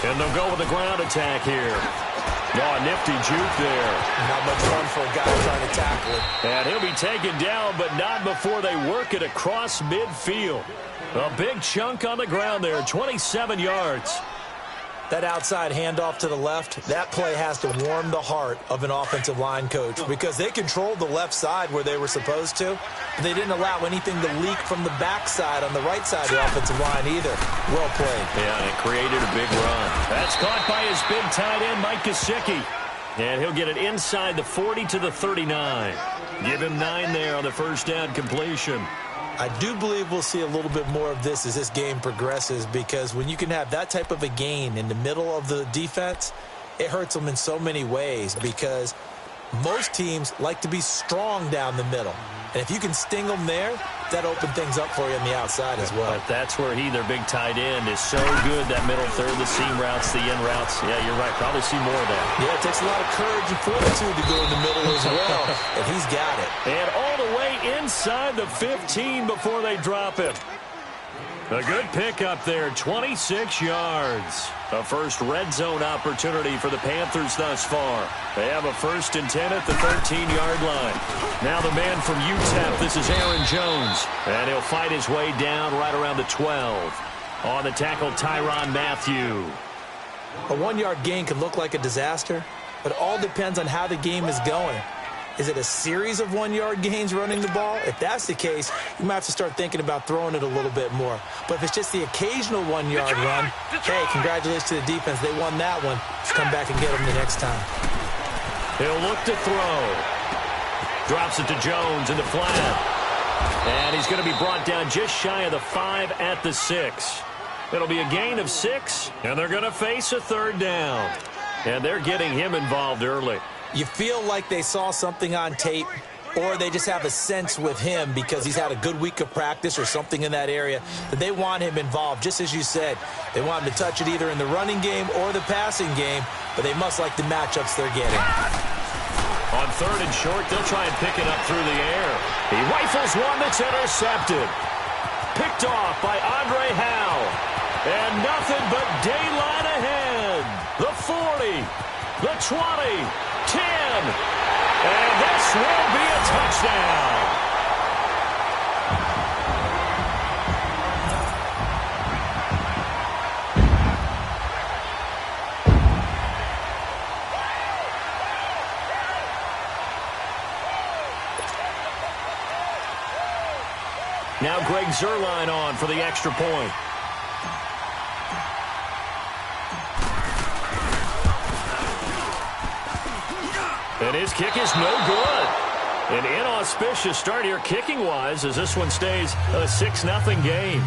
And they'll go with the ground attack here. Oh, nifty juke there. Not much fun for a guy trying to tackle it. And he'll be taken down, but not before they work it across midfield. A big chunk on the ground there, 27 yards. That outside handoff to the left, that play has to warm the heart of an offensive line coach because they controlled the left side where they were supposed to. They didn't allow anything to leak from the backside on the right side of the offensive line either. Well played. Yeah, and it created a big run. That's caught by his big tight end, Mike Gesicki. And he'll get it inside the 40 to the 39. Give him 9 there on the first down completion. I do believe we'll see a little bit more of this as this game progresses because when you can have that type of a gain in the middle of the defense, it hurts them in so many ways because most teams like to be strong down the middle. And if you can sting them there, that opens things up for you on the outside as well. But that's where their big tight end, is so good, that middle third, the seam routes, the in routes. Yeah, you're right. Probably see more of that. Yeah, it takes a lot of courage and fortitude to go in the middle as well, and he's got it. And all the way inside the 15 before they drop him. A good pickup there, 26 yards. A first red zone opportunity for the Panthers thus far. They have a 1st and 10 at the 13-yard line. Now the man from UTEP, this is Aaron Jones. And he'll fight his way down right around the 12. On the tackle, Tyrann Mathieu. A 1-yard gain can look like a disaster, but it all depends on how the game is going. Is it a series of 1-yard gains running the ball? If that's the case, you might have to start thinking about throwing it a little bit more. But if it's just the occasional 1-yard run, hey, congratulations to the defense. They won that one. Let's come back and get them the next time. He'll look to throw. Drops it to Jones in the flat. And he's going to be brought down just shy of the 5 at the 6. It'll be a gain of 6, and they're going to face a 3rd down. And they're getting him involved early. You feel like they saw something on tape, or they just have a sense with him because he's had a good week of practice or something in that area that they want him involved, just as you said. They want him to touch it either in the running game or the passing game, but they must like the matchups they're getting. On 3rd and short, they'll try and pick it up through the air. He rifles one that's intercepted. Picked off by Andre Howe. And nothing but daylight ahead. The 40, the 20, 10, and this will be a touchdown. Now Greg Zuerlein on for the extra point. And his kick is no good. An inauspicious start here kicking-wise as this one stays a 6-0 game.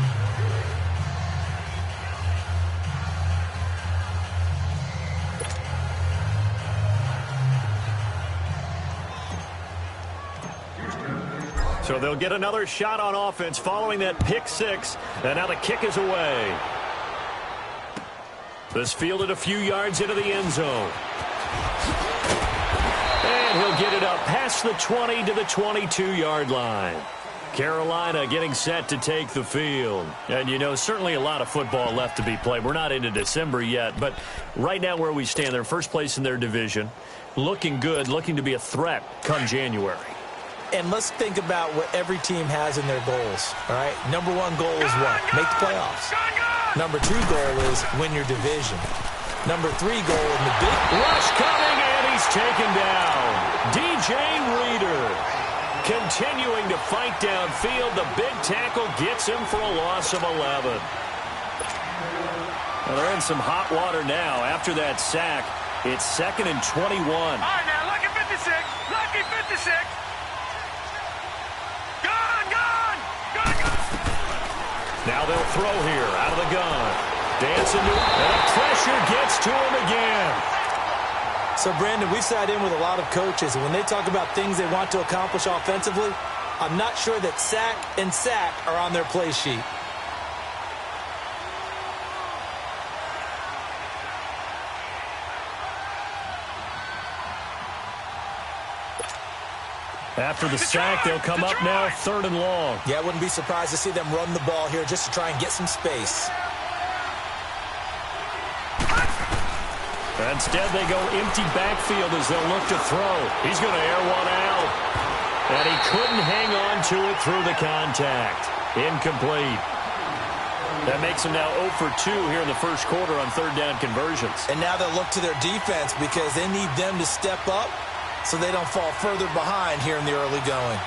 So they'll get another shot on offense following that pick 6. And now the kick is away. This fielded a few yards into the end zone. And he'll get it up past the 20 to the 22-yard line. Carolina getting set to take the field. And, you know, certainly a lot of football left to be played. We're not into December yet, but right now where we stand, they're first place in their division. Looking good, looking to be a threat come January. And let's think about what every team has in their goals, all right? Number 1 goal is what? Make the playoffs. Number 2 goal is win your division. Number 3 goal in the big rush coming, and he's taken down. DJ Reader continuing to fight downfield. The big tackle gets him for a loss of 11. Well, they're in some hot water now. After that sack, it's 2nd and 21. All right, now, lucky 56. Lucky 56. Now they'll throw here out of the gun. Dancing to it, and the pressure gets to him again. So, Brandon, we've sat in with a lot of coaches, and when they talk about things they want to accomplish offensively, I'm not sure that sack and sack are on their play sheet. After the sack, they'll come up now 3rd and long. Yeah, I wouldn't be surprised to see them run the ball here just to try and get some space. Instead, they go empty backfield as they'll look to throw. He's going to air one out. And he couldn't hang on to it through the contact. Incomplete. That makes them now 0 for 2 here in the first quarter on third down conversions. And now they'll look to their defense because they need them to step up so they don't fall further behind here in the early going.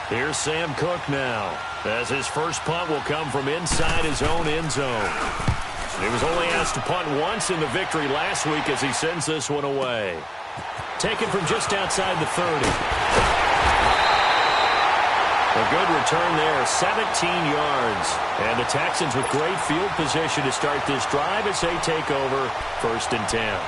Here's Sam Cook now, as his first punt will come from inside his own end zone. He was only asked to punt once in the victory last week as he sends this one away. Taken from just outside the 30. A good return there, 17 yards. And the Texans with great field position to start this drive as they take over 1st and 10.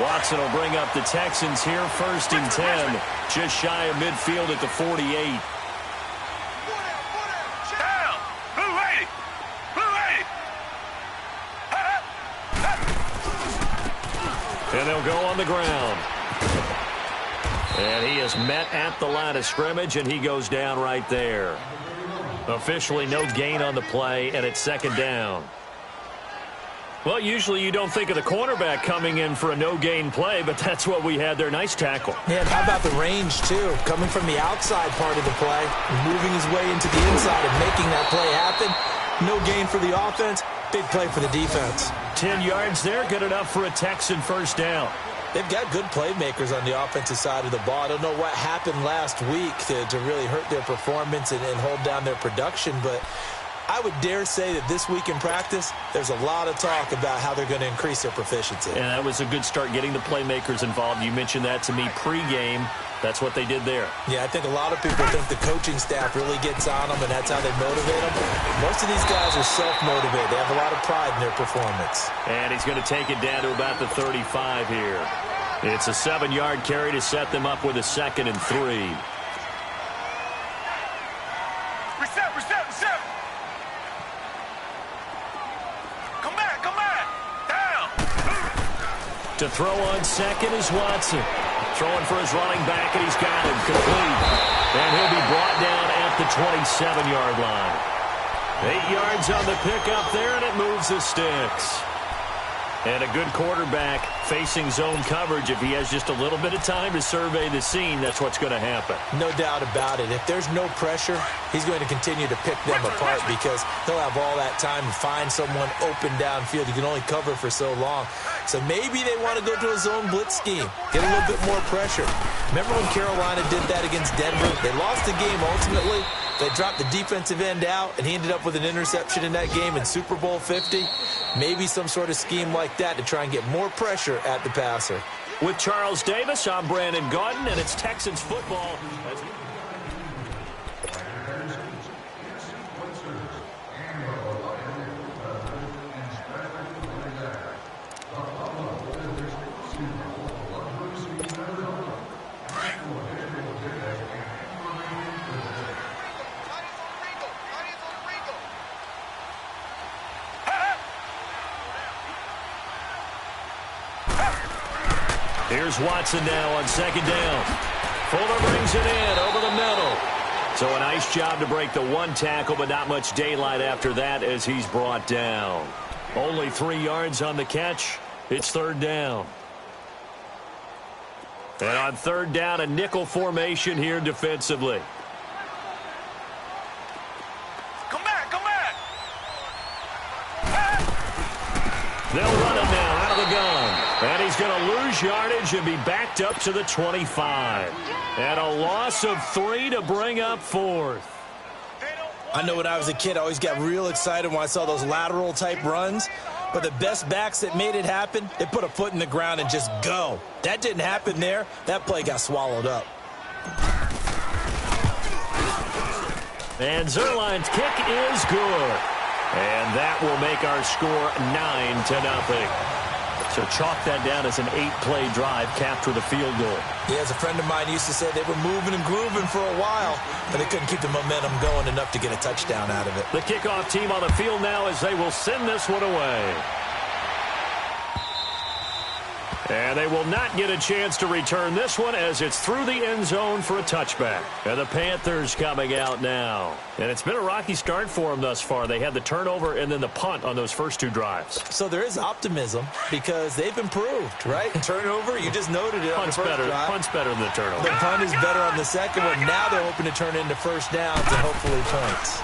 Watson will bring up the Texans here, 1st and 10. Just shy of midfield at the 48. And they'll go on the ground. And he is met at the line of scrimmage, and he goes down right there. Officially no gain on the play, and it's 2nd down. Well, usually you don't think of the cornerback coming in for a no-gain play, but that's what we had there. Nice tackle. Yeah, and how about the range, too? Coming from the outside part of the play, moving his way into the inside and making that play happen. No gain for the offense, big play for the defense. 10 yards there, good enough for a Texan 1st down. They've got good playmakers on the offensive side of the ball. I don't know what happened last week to really hurt their performance and hold down their production, but I would dare say that this week in practice, there's a lot of talk about how they're going to increase their proficiency. And that was a good start, getting the playmakers involved. You mentioned that to me pregame. That's what they did there. Yeah, I think a lot of people think the coaching staff really gets on them, and that's how they motivate them. Most of these guys are self-motivated. They have a lot of pride in their performance. And he's going to take it down to about the 35 here. It's a 7-yard carry to set them up with a 2nd and 3. Reset. Come back. Down. To throw on 2nd is Watson. Throwing for his running back, and he's got him complete. And he'll be brought down at the 27-yard line. 8 yards on the pickup there, and it moves the sticks. And a good quarterback facing zone coverage. If he has just a little bit of time to survey the scene, that's what's going to happen. No doubt about it. If there's no pressure, he's going to continue to pick them apart because he'll have all that time to find someone open downfield. He can only cover for so long. So maybe they want to go to a zone blitz scheme, get a little bit more pressure. Remember when Carolina did that against Denver? They lost the game ultimately. They dropped the defensive end out, and he ended up with an interception in that game in Super Bowl 50. Maybe some sort of scheme like that to try and get more pressure at the passer. With Charles Davis, I'm Brandon Gaudin, and it's Texans football. Here's Watson now on 2nd down. Fuller brings it in over the middle. So a nice job to break the one tackle, but not much daylight after that as he's brought down. Only 3 yards on the catch. It's 3rd down. And on 3rd down, a nickel formation here defensively. Come back. They'll run it now out of the gun. And he's going to lose yardage and be backed up to the 25. And a loss of 3 to bring up 4th. I know when I was a kid, I always got real excited when I saw those lateral type runs. But the best backs that made it happen, they put a foot in the ground and just go. That didn't happen there. That play got swallowed up. And Zerline's kick is good. And that will make our score 9-0. So chalk that down as an 8-play drive capped with a field goal. Yeah, as a friend of mine used to say, they were moving and grooving for a while, but they couldn't keep the momentum going enough to get a touchdown out of it. The kickoff team on the field now as they will send this one away. And they will not get a chance to return this one as it's through the end zone for a touchback. And the Panthers coming out now. And it's been a rocky start for them thus far. They had the turnover and then the punt on those first two drives. So there is optimism because they've improved, right? Turnover, you just noted it on the first drive. Punt's better than the turnover. The punt is better on the second one. Now they're hoping to turn it into first downs and hopefully points.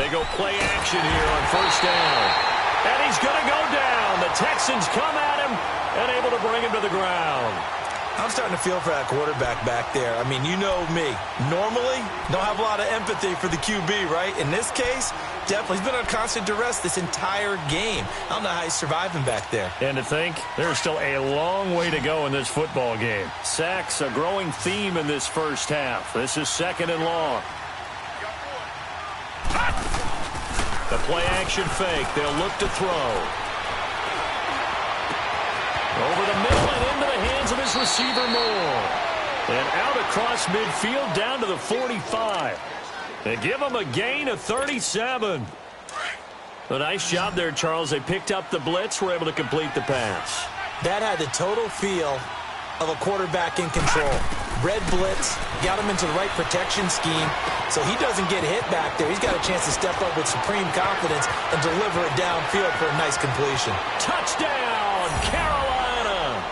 They go play action here on first down. And he's going to go down. The Texans come at him and able to bring him to the ground. I'm starting to feel for that quarterback back there. I mean, you know me. Normally, don't have a lot of empathy for the QB, right? In this case, definitely. He's been on constant duress this entire game. I don't know how he's surviving back there. And to think, there's still a long way to go in this football game. Sacks, a growing theme in this first half. This is second and long. The play-action fake. They'll look to throw. Over the middle and into the hands of his receiver, Moore. And out across midfield down to the 45. They give him a gain of 37. A nice job there, Charles. They picked up the blitz, were able to complete the pass. That had the total feel of a quarterback in control. Red blitz, got him into the right protection scheme, so he doesn't get hit back there. He's got a chance to step up with supreme confidence and deliver it downfield for a nice completion. Touchdown, Carolina!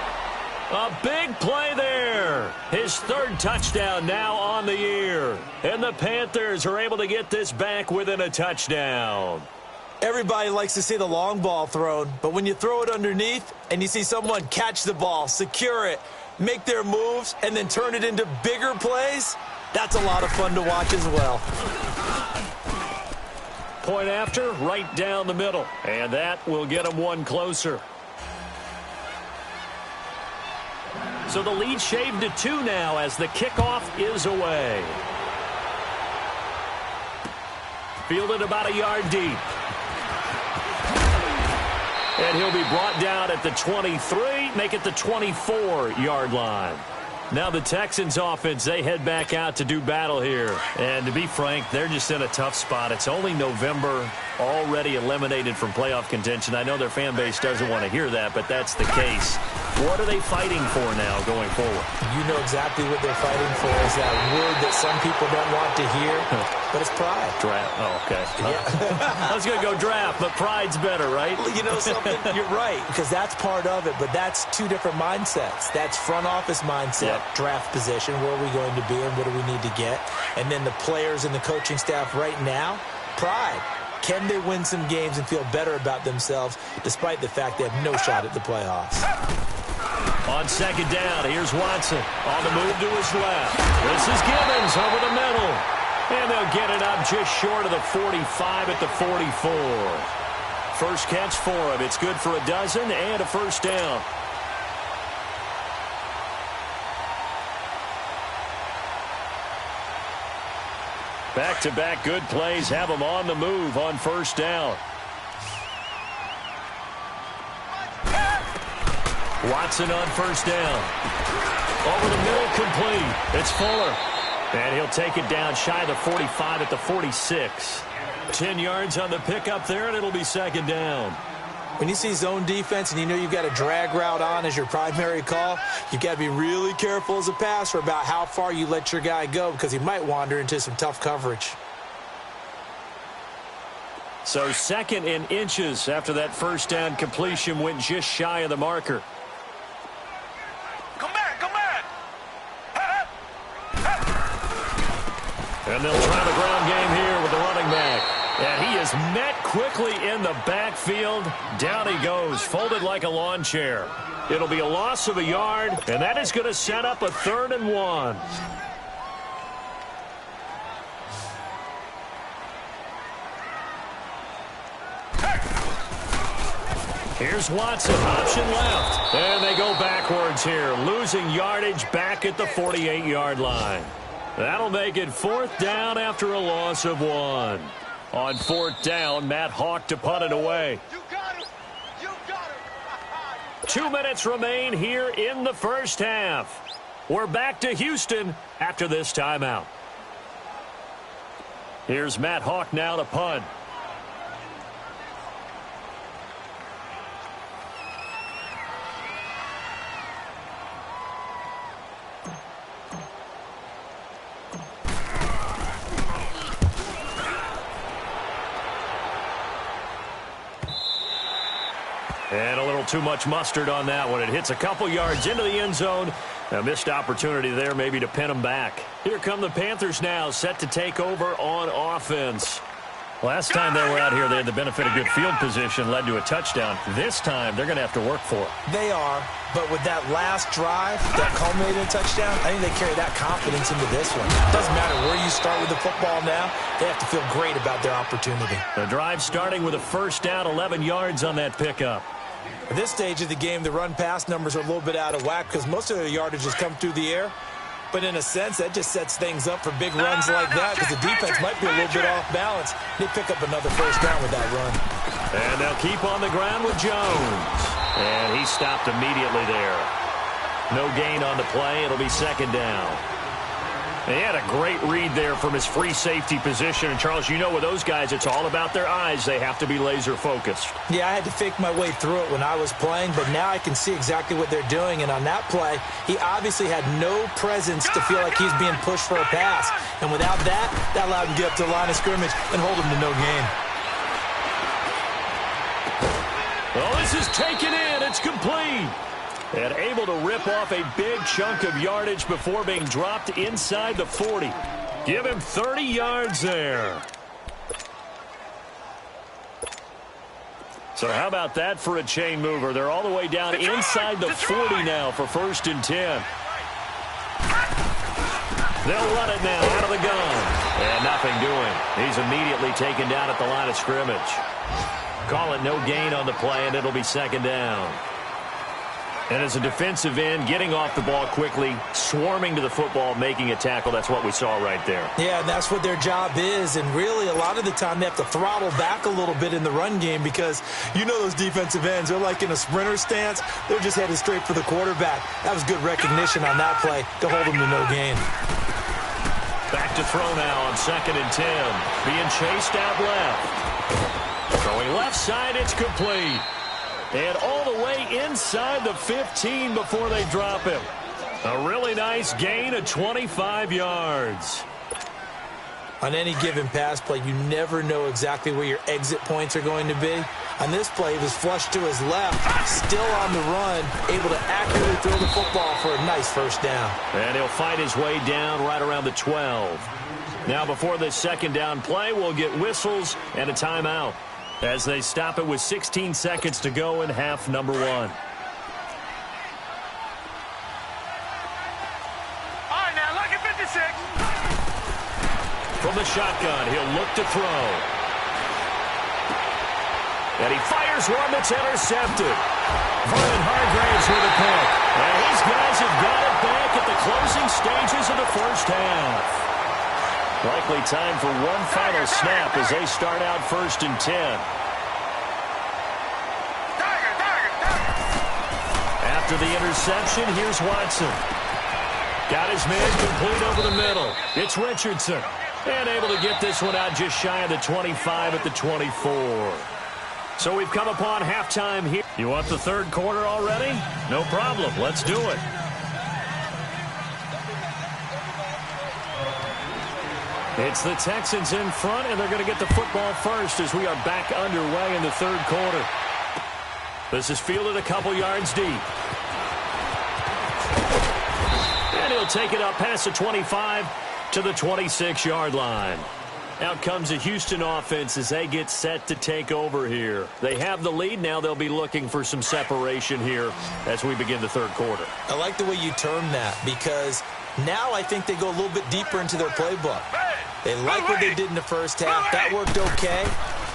A big play there. His third touchdown now on the year. And the Panthers are able to get this back within a touchdown. Everybody likes to see the long ball thrown, but when you throw it underneath and you see someone catch the ball, secure it, make their moves, and then turn it into bigger plays, that's a lot of fun to watch as well. Point after, right down the middle, and that will get them one closer. So the lead shaved to 2 now as the kickoff is away. Fielded about a yard deep. And he'll be brought down at the 23, make it the 24-yard line. Now the Texans offense, they head back out to do battle here. And to be frank, they're just in a tough spot. It's only November, already eliminated from playoff contention. I know their fan base doesn't want to hear that, but that's the case. What are they fighting for now going forward? You know exactly what they're fighting for. Is that word that some people don't want to hear, but it's pride. Draft. Oh, okay. Yeah. I was going to go draft, but pride's better, right? You know something? You're right, because that's part of it, but that's two different mindsets. That's front office mindset, draft position, where are we going to be and what do we need to get? And then the players and the coaching staff right now, pride. Can they win some games and feel better about themselves despite the fact they have no shot at the playoffs? On second down, here's Watson on the move to his left. This is Gibbons over the middle. And they'll get it up just short of the 45 at the 44. First catch for him. It's good for a dozen and a first down. Back-to-back good plays have them on the move on first down. Watson on first down. Over the middle, complete. It's Fuller. And he'll take it down shy of the 45 at the 46. 10 yards on the pickup there, and it'll be second down. When you see zone defense and you know you've got a drag route on as your primary call, you've got to be really careful as a passer about how far you let your guy go because he might wander into some tough coverage. So second in inches after that first down completion went just shy of the marker. Come back, come back. And they'll try the ground game here with the running back. And he is met quickly in the backfield. Down he goes, folded like a lawn chair. It'll be a loss of a yard, and that is going to set up a 3rd and 1. Here's Watson, option left. And they go backwards here, losing yardage back at the 48-yard line. That'll make it 4th down after a loss of 1. On 4th down, Matt Hawk to punt it away. You got it. You got it. 2 minutes remain here in the first half. We're back to Houston after this timeout. Here's Matt Hawk now to punt. And a little too much mustard on that one. It hits a couple yards into the end zone. A missed opportunity there maybe to pin them back. Here come the Panthers now, set to take over on offense. Last time they were out here, they had the benefit of good field position, led to a touchdown. This time, they're going to have to work for it. They are, but with that last drive that culminated in a touchdown, I think they carry that confidence into this one. It doesn't matter where you start with the football now. They have to feel great about their opportunity. The drive starting with a first down, 11 yards on that pickup. At this stage of the game, the run-pass numbers are a little bit out of whack because most of their yardage has come through the air. But in a sense, that just sets things up for big runs like that because the defense might be a little bit off balance. They pick up another first down with that run. And they'll keep on the ground with Jones. And he stopped immediately there. No gain on the play. It'll be second down. He had a great read there from his free safety position. And, Charles, you know with those guys, it's all about their eyes. They have to be laser-focused. Yeah, I had to fake my way through it when I was playing, but now I can see exactly what they're doing. And on that play, he obviously had no presence to feel like he's being pushed for a pass. And without that, that allowed him to get up to the line of scrimmage and hold him to no gain. Well, this is taken in. It's complete. And able to rip off a big chunk of yardage before being dropped inside the 40. Give him 30 yards there. So how about that for a chain mover? They're all the way down inside the 40 now for 1st and 10. They'll run it now out of the gun. And nothing doing. He's immediately taken down at the line of scrimmage. Call it no gain on the play, and it'll be second down. And as a defensive end, getting off the ball quickly, swarming to the football, making a tackle, that's what we saw right there. Yeah, and that's what their job is. And really, a lot of the time, they have to throttle back a little bit in the run game because you know those defensive ends, they're like in a sprinter stance. They're just headed straight for the quarterback. That was good recognition on that play to hold them to no gain. Back to throw now on 2nd and 10. Being chased out left. Throwing left side, it's complete. And all the way inside the 15 before they drop him. A really nice gain of 25 yards. On any given pass play, you never know exactly where your exit points are going to be. On this play, he was flushed to his left, still on the run, able to accurately throw the football for a nice first down. And he'll fight his way down right around the 12. Now before this second down play, we'll get whistles and a timeout as they stop it with 16 seconds to go in half number 1. All right, now look at 56. From the shotgun, he'll look to throw. And he fires one that's intercepted. Vernon Hargraves with a pick. And these guys have got it back at the closing stages of the first half. Likely time for one final snap as they start out 1st and 10. After the interception, here's Watson. Got his man complete over the middle. It's Richardson. And able to get this one out just shy of the 25 at the 24. So we've come upon halftime here. You want the third quarter already? No problem. Let's do it. It's the Texans in front, and they're going to get the football first as we are back underway in the third quarter. This is fielded a couple yards deep. And he'll take it up past the 25 to the 26-yard line. Out comes the Houston offense as they get set to take over here. They have the lead. Now they'll be looking for some separation here as we begin the third quarter. I like the way you term that because now I think they go a little bit deeper into their playbook. They like what they did in the first half. That worked okay.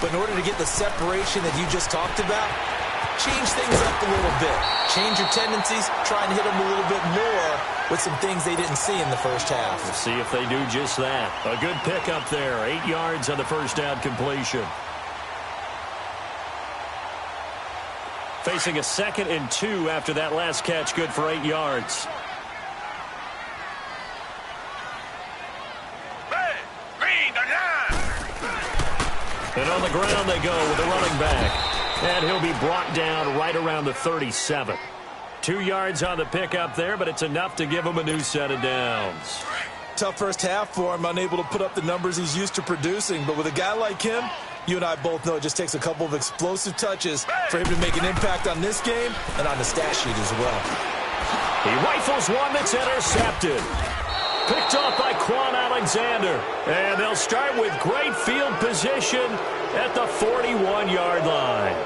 But in order to get the separation that you just talked about, change things up a little bit. Change your tendencies. Try and hit them a little bit more with some things they didn't see in the first half. We'll see if they do just that. A good pickup there. 8 yards on the first down completion. Facing a 2nd and 2 after that last catch. Good for 8 yards. And on the ground they go with the running back. And he'll be brought down right around the 37. 2 yards on the pickup there, but it's enough to give him a new set of downs. Tough first half for him, unable to put up the numbers he's used to producing. But with a guy like him, You and I both know it just takes a couple of explosive touches for him to make an impact on this game and on the stat sheet as well. He rifles one that's intercepted. Picked off by Quan Alexander. And they'll start with great field position at the 41-yard line.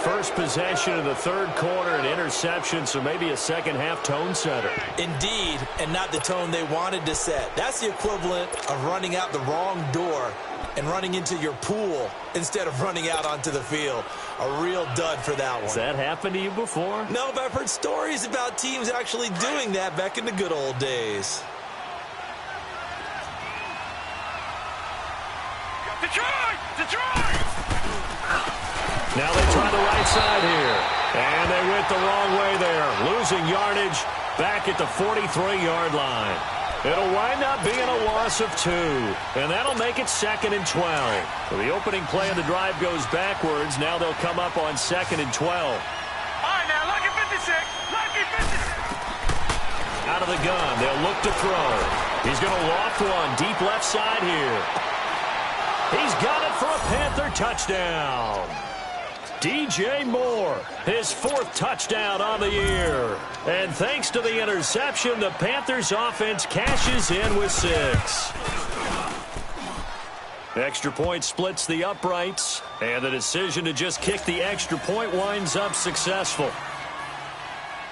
First possession of the third quarter, an interception, so maybe a second-half tone setter. Indeed, and not the tone they wanted to set. That's the equivalent of running out the wrong door and running into your pool instead of running out onto the field. A real dud for that one. Has that happened to you before? No, but I've heard stories about teams actually doing that back in the good old days. Detroit! Detroit! Now they try the right side here. And they went the wrong way there. Losing yardage back at the 43-yard line. It'll wind up being a loss of 2. And that'll make it 2nd and 12. So the opening play of the drive goes backwards. Now they'll come up on 2nd and 12. All right, now, lucky 56. Lucky 56. Out of the gun. They'll look to throw. He's going to loft one deep left side here. He's got it for a Panther touchdown. DJ Moore, his 4th touchdown on the year. And thanks to the interception, the Panthers offense cashes in with 6. Extra point splits the uprights, and the decision to just kick the extra point winds up successful.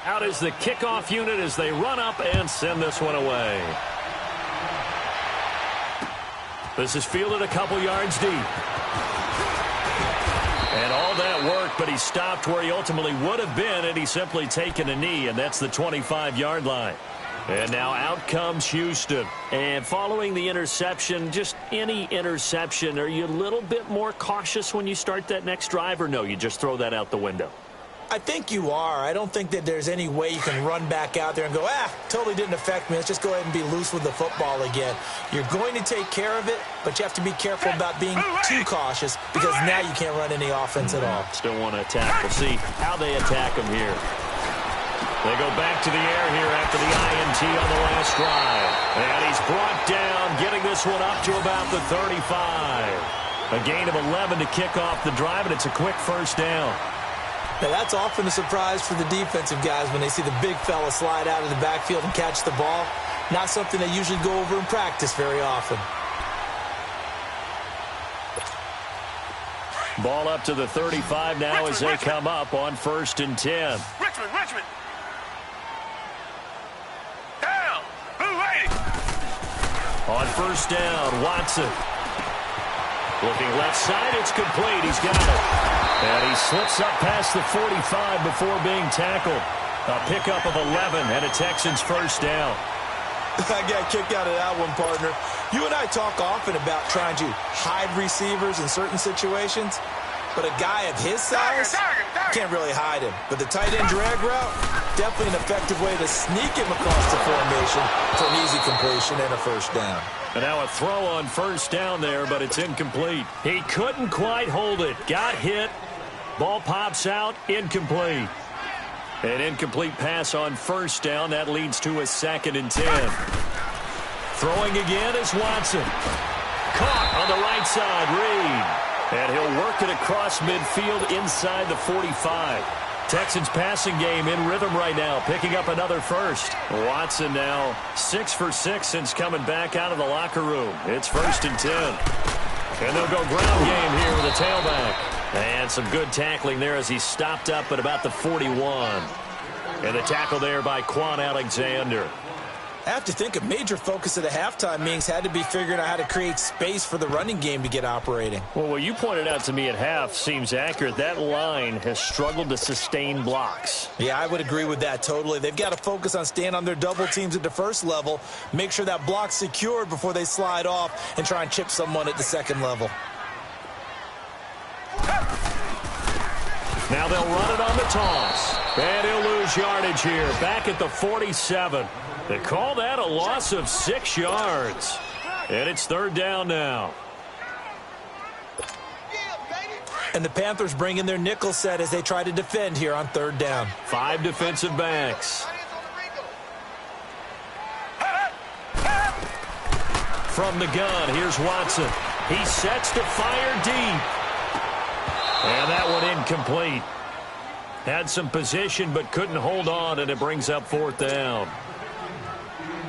Out is the kickoff unit as they run up and send this one away. This is fielded a couple yards deep. And all that work, but he stopped where he ultimately would have been, and he's simply taken a knee, and that's the 25-yard line. And now out comes Houston. And following the interception, just any interception, are you a little bit more cautious when you start that next drive, or no, you just throw that out the window? I think you are. I don't think that there's any way you can run back out there and go, totally didn't affect me. Let's just go ahead and be loose with the football again. You're going to take care of it, but you have to be careful about being too cautious because now you can't run any offense at all. Still want to attack. We'll see how they attack him here. They go back to the air here after the INT on the last drive. And he's brought down, getting this one up to about the 35. A gain of 11 to kick off the drive, and it's a quick first down. Now, that's often a surprise for the defensive guys when they see the big fella slide out of the backfield and catch the ball. Not something they usually go over in practice very often. Ball up to the 35 now as they come up on 1st and 10. Richmond! Down! Who waiting? On 1st down, Watson. Looking left side, it's complete. He's got it. And he slips up past the 45 before being tackled. A pickup of 11 and a Texans first down. I got kicked out of that one, partner. You and I talk often about trying to hide receivers in certain situations, but a guy of his size can't really hide him. But the tight end drag route, definitely an effective way to sneak him across the formation for an easy completion and a first down. And now a throw on 1st down there, but it's incomplete. He couldn't quite hold it. Got hit. Ball pops out. Incomplete. An incomplete pass on 1st down. That leads to a 2nd and 10. Throwing again is Watson. Caught on the right side, Reed. And he'll work it across midfield inside the 45. Texans passing game in rhythm right now, picking up another first. Watson now 6 for 6 since coming back out of the locker room. It's 1st and 10. And they'll go ground game here with a tailback. And some good tackling there as he stopped up at about the 41. And the tackle there by Quan Alexander. I have to think a major focus of the halftime meetings had to be figuring out how to create space for the running game to get operating. Well, what you pointed out to me at half seems accurate. That line has struggled to sustain blocks. Yeah, I would agree with that totally. They've got to focus on staying on their double teams at the first level, make sure that block's secured before they slide off and try and chip someone at the second level. Now they'll run it on the toss. And he'll lose yardage here, back at the 47. They call that a loss of 6 yards. And it's 3rd down now. And the Panthers bring in their nickel set as they try to defend here on 3rd down. 5 defensive backs. From the gun, here's Watson. He sets to fire deep. And that one incomplete. Had some position but couldn't hold on, and it brings up fourth down.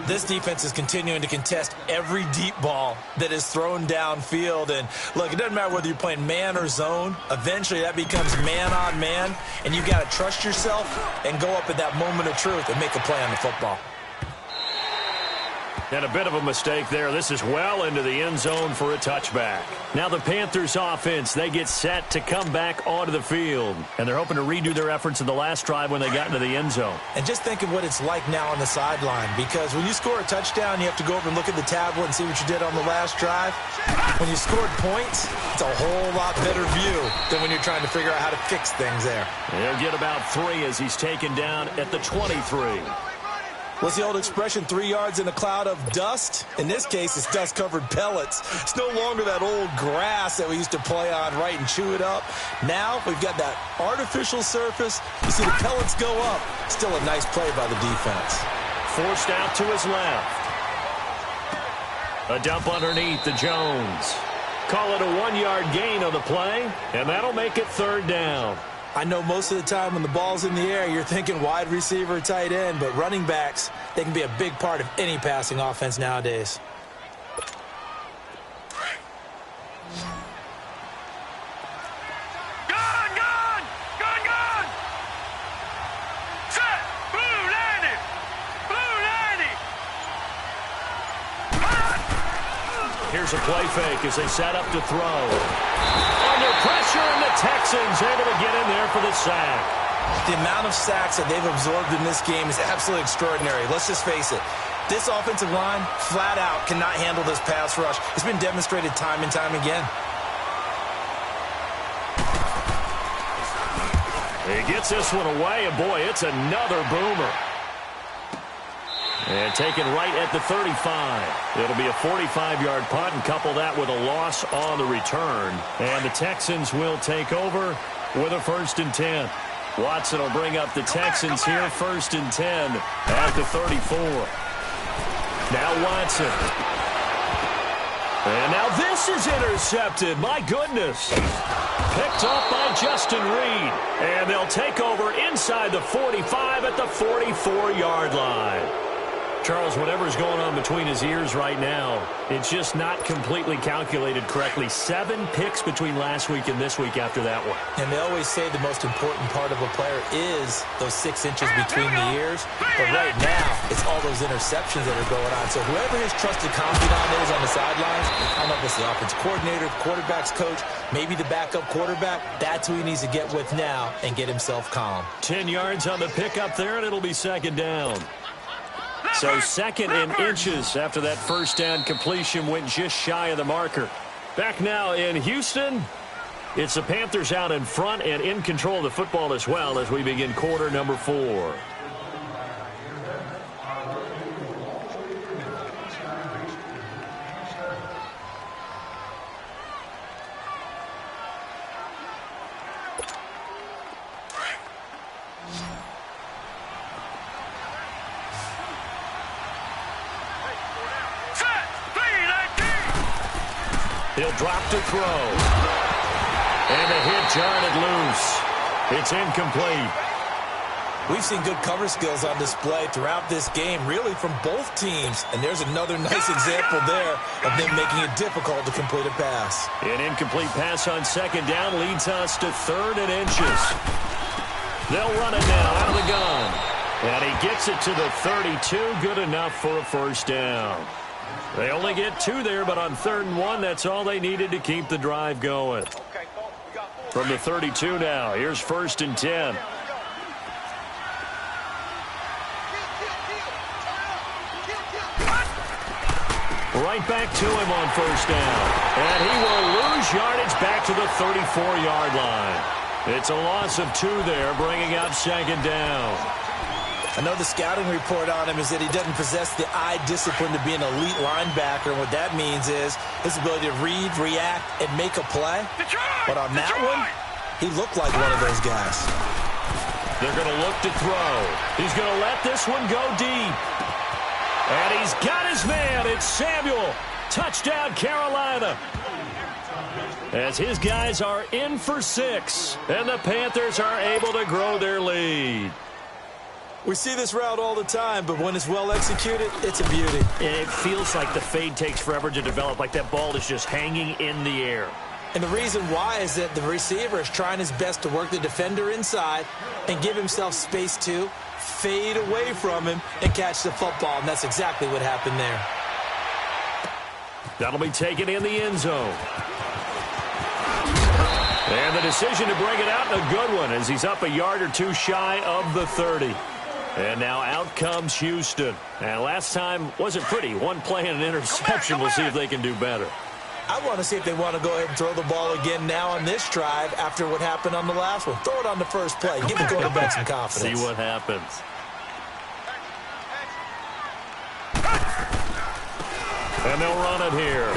This defense is continuing to contest every deep ball that is thrown downfield. And, look, it doesn't matter whether you're playing man or zone. Eventually that becomes man on man, and you've got to trust yourself and go up at that moment of truth and make a play on the football. And a bit of a mistake there. This is well into the end zone for a touchback. Now the Panthers offense, they get set to come back onto the field. And they're hoping to redo their efforts in the last drive when they got into the end zone. And just think of what it's like now on the sideline. Because when you score a touchdown, you have to go over and look at the tablet and see what you did on the last drive. When you scored points, it's a whole lot better view than when you're trying to figure out how to fix things there. He'll get about 3 as he's taken down at the 23. What's the old expression, 3 yards in a cloud of dust? In this case, it's dust-covered pellets. It's no longer that old grass that we used to play on, right, and chew it up. Now we've got that artificial surface. You see the pellets go up. Still a nice play by the defense. Forced out to his left. A dump underneath to Jones. Call it a 1-yard gain on the play, and that'll make it third down. I know most of the time when the ball's in the air, you're thinking wide receiver, tight end, but running backs, they can be a big part of any passing offense nowadays. Gone, gone! Gone, gone! Set! Blue landing! Blue landing! Here's a play fake as they set up to throw. Under pressure, and the Texans able to get in there for the sack. The amount of sacks that they've absorbed in this game is absolutely extraordinary. Let's just face it. This offensive line, flat out, cannot handle this pass rush. It's been demonstrated time and time again. He gets this one away, and boy, it's another boomer. And taken right at the 35. It'll be a 45-yard punt, and couple that with a loss on the return. And the Texans will take over with a 1st and 10. Watson will bring up the Texans here, 1st and 10 at the 34. Now Watson. And now this is intercepted. My goodness. Picked off by Justin Reed. And they'll take over inside the 45 at the 44-yard line. Charles, whatever's going on between his ears right now, it's just not completely calculated correctly. 7 picks between last week and this week after that one. And they always say the most important part of a player is those 6 inches between the ears. But right now, it's all those interceptions that are going on. So whoever his trusted confidant is on the sidelines, I don't know if it's the offensive coordinator, the quarterback's coach, maybe the backup quarterback, that's who he needs to get with now and get himself calm. 10 yards on the pickup there, and it'll be 2nd down. So 2nd and inches after that 1st down completion went just shy of the marker. Back now in Houston, it's the Panthers out in front and in control of the football as well as we begin quarter number 4. He'll drop to throw. And a hit jarred it loose. It's incomplete. We've seen good cover skills on display throughout this game, really from both teams. And there's another nice example there of them making it difficult to complete a pass. An incomplete pass on 2nd down leads us to 3rd and inches. They'll run it now out of the gun. And he gets it to the 32. Good enough for a 1st down. They only get 2 there, but on 3rd and 1, that's all they needed to keep the drive going. From the 32 now, here's 1st and 10. Right back to him on 1st down. And he will lose yardage back to the 34-yard line. It's a loss of 2 there, bringing up 2nd down. I know the scouting report on him is that he doesn't possess the eye discipline to be an elite linebacker. And what that means is his ability to read, react, and make a play. But on that one, he looked like one of those guys. They're going to look to throw. He's going to let this one go deep. And he's got his man. It's Samuel. Touchdown, Carolina. as his guys are in for 6, and the Panthers are able to grow their lead. We see this route all the time, but when it's well executed, it's a beauty. And it feels like the fade takes forever to develop, like that ball is just hanging in the air. And the reason why is that the receiver is trying his best to work the defender inside and give himself space to fade away from him and catch the football, and that's exactly what happened there. That'll be taken in the end zone. And the decision to bring it out, a good one, as he's up a yard or two shy of the 30. And now out comes Houston. And last time wasn't pretty. One play and an interception. We'll see if they can do better. I want to see if they want to go ahead and throw the ball again now on this drive after what happened on the last one. Throw it on the first play. Give the quarterback some confidence. See what happens. And they'll run it here.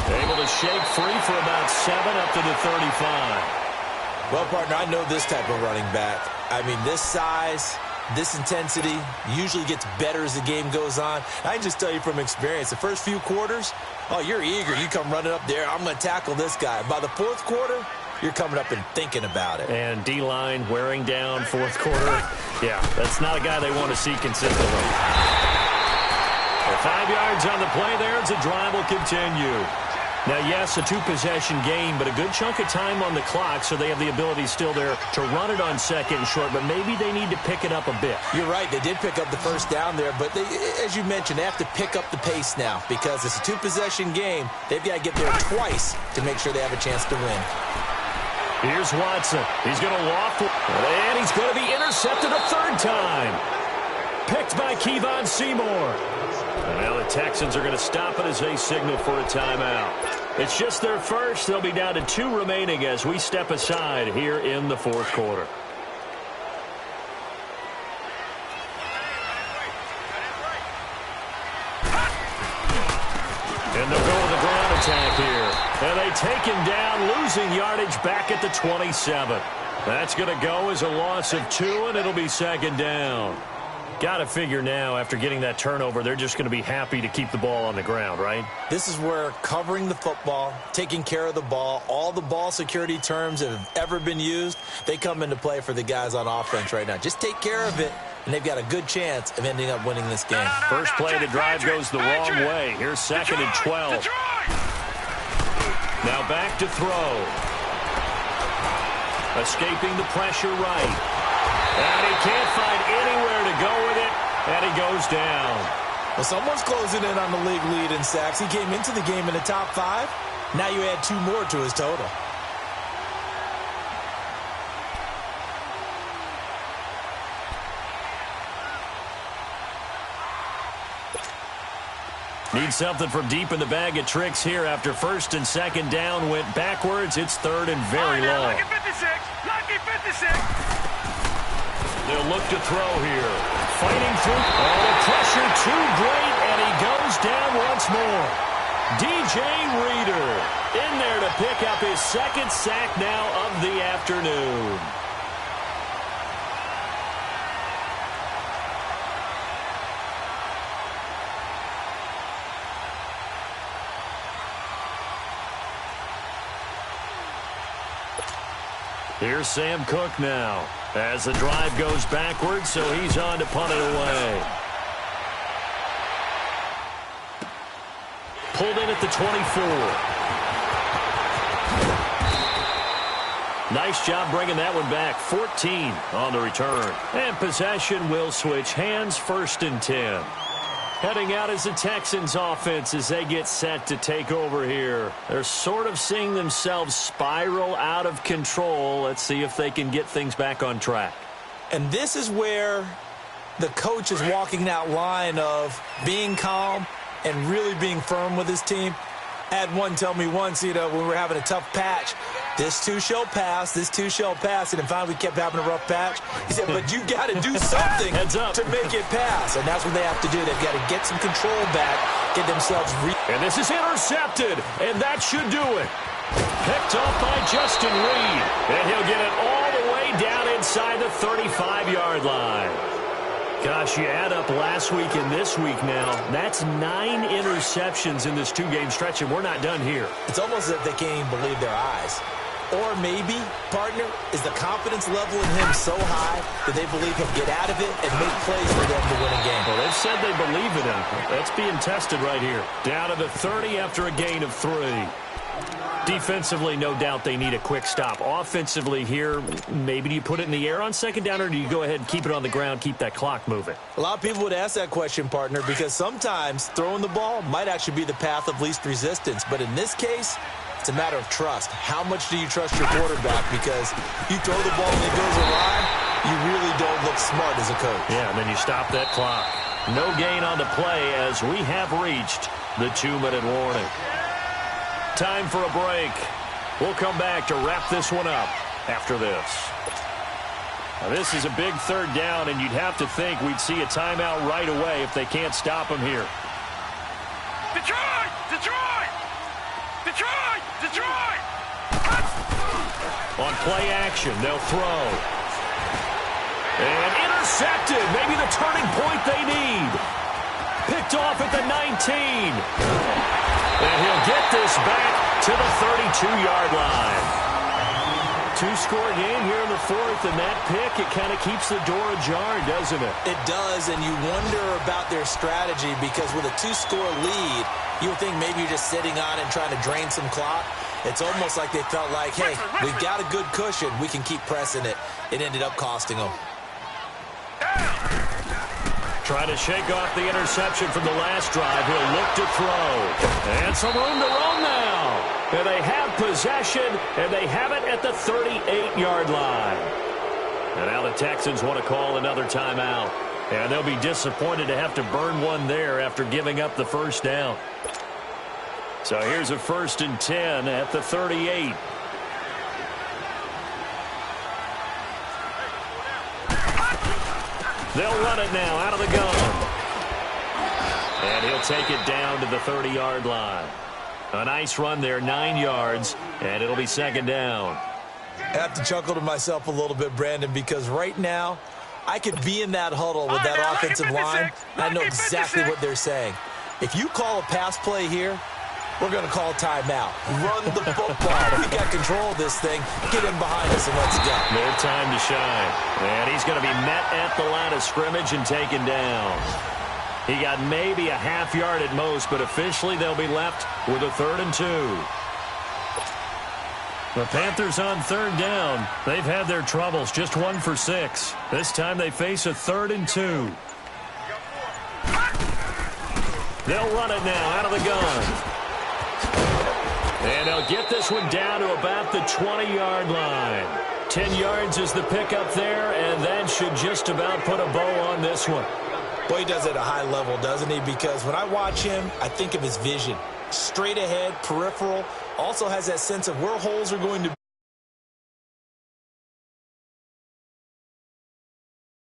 Able to shake free for about 7 up to the 35. Well, partner, I know this type of running back. I mean, this size, this intensity usually gets better as the game goes on. I can just tell you from experience, the first few quarters, oh, you're eager. You come running up there, I'm going to tackle this guy. By the fourth quarter, you're coming up and thinking about it. And D-line wearing down fourth quarter. Yeah, that's not a guy they want to see consistently. 5 yards on the play there as the drive will continue. Now, yes, a 2-possession game, but a good chunk of time on the clock, so they have the ability still there to run it on second and short, but maybe they need to pick it up a bit. You're right. They did pick up the first down there, but they, as you mentioned, they have to pick up the pace now because it's a 2-possession game. They've got to get there twice to make sure they have a chance to win. Here's Watson. He's going to loft, and he's going to be intercepted a third time. Picked by Kevon Seymour. And now the Texans are going to stop it as they signal for a timeout. It's just their first. They'll be down to 2 remaining as we step aside here in the fourth quarter. And they'll go with the ground attack here. And they take him down, losing yardage back at the 27. That's going to go as a loss of 2, and it'll be second down. Got to figure now, after getting that turnover, they're just going to be happy to keep the ball on the ground, right? This is where covering the football, taking care of the ball, all the ball security terms that have ever been used, they come into play for the guys on offense right now. Just take care of it, and they've got a good chance of ending up winning this game. First play of the drive goes the wrong way. Here's second and 12. Now back to throw. Escaping the pressure right. And he can't find anywhere to go with it, and he goes down. Well, someone's closing in on the league lead in sacks. He came into the game in the top 5. Now you add 2 more to his total. Need something from deep in the bag of tricks here after first and second down went backwards. It's third and very long. Lucky 56. Lucky 56. They'll look to throw here. Fighting through. Oh, the pressure too great, and he goes down once more. DJ Reader in there to pick up his second sack now of the afternoon. Here's Sam Cook now as the drive goes backwards, so he's on to punt it away. Pulled in at the 24. Nice job bringing that one back. 14 on the return. And possession will switch hands, first and 10. Heading out as the Texans offense as they get set to take over here. They're sort of seeing themselves spiral out of control. Let's see if they can get things back on track. And this is where the coach is walking that line of being calm and really being firm with his team. I had one tell me once, when we were having a tough patch, this too shall pass, this too shall pass, and then finally we kept having a rough patch. He said, but you got to do something to make it pass, and that's what they have to do. They've got to get some control back, get themselves and this is intercepted, and that should do it. Picked off by Justin Reed, and he'll get it all the way down inside the 35-yard line. Gosh, you add up last week and this week now. That's 9 interceptions in this 2-game stretch, and we're not done here. It's almost as if they can't even believe their eyes. Or maybe, partner, is the confidence level in him so high that they believe he'll get out of it and make plays for them to win a game. Well, they've said they believe in him. That's being tested right here. Down to the 30 after a gain of 3. Defensively, no doubt they need a quick stop. Offensively here, maybe do you put it in the air on second down, or do you go ahead and keep it on the ground, keep that clock moving? A lot of people would ask that question, partner, because sometimes throwing the ball might actually be the path of least resistance. But in this case, it's a matter of trust. How much do you trust your quarterback? Because you throw the ball and it goes awry, you really don't look smart as a coach. Yeah, and then you stop that clock. No gain on the play as we have reached the 2-minute warning. Time for a break. We'll come back to wrap this one up after this. Now, this is a big third down, and you'd have to think we'd see a timeout right away if they can't stop him here. Detroit! Detroit! Detroit! Detroit! On play action, they'll throw. And intercepted. Maybe the turning point they need. Picked off at the 19. And he'll get this back to the 32-yard line. 2-score game here in the 4th, and that pick, it kind of keeps the door ajar, doesn't it? It does, and you wonder about their strategy because with a 2-score lead, you would think maybe you're just sitting on it and trying to drain some clock. It's almost like they felt like, hey, we've got a good cushion. We can keep pressing it. It ended up costing them. Trying to shake off the interception from the last drive. He'll look to throw. And some room to roam now. And they have possession, and they have it at the 38-yard line. And now the Texans want to call another timeout. And they'll be disappointed to have to burn one there after giving up the first down. So here's a 1st and 10 at the 38. They'll run it now out of the gun. And he'll take it down to the 30-yard line. A nice run there, 9 yards, and it'll be 2nd down. I have to chuckle to myself a little bit, Brandon, because right now I could be in that huddle with that offensive line, and I know exactly what they're saying. If you call a pass play here, we're going to call timeout. Run the football. We got control of this thing. Get him behind us and let's go. No time to shine. And he's going to be met at the line of scrimmage and taken down. He got maybe a half yard at most, but officially they'll be left with a 3rd and 2. The Panthers on 3rd down. They've had their troubles, just 1 for 6. This time they face a 3rd and 2. They'll run it now out of the gun. And they'll get this one down to about the 20-yard line. 10 yards is the pickup there, and that should just about put a bow on this one. Boy, he does it at a high level, doesn't he? Because when I watch him, I think of his vision. Straight ahead, peripheral, also has that sense of where holes are going to be.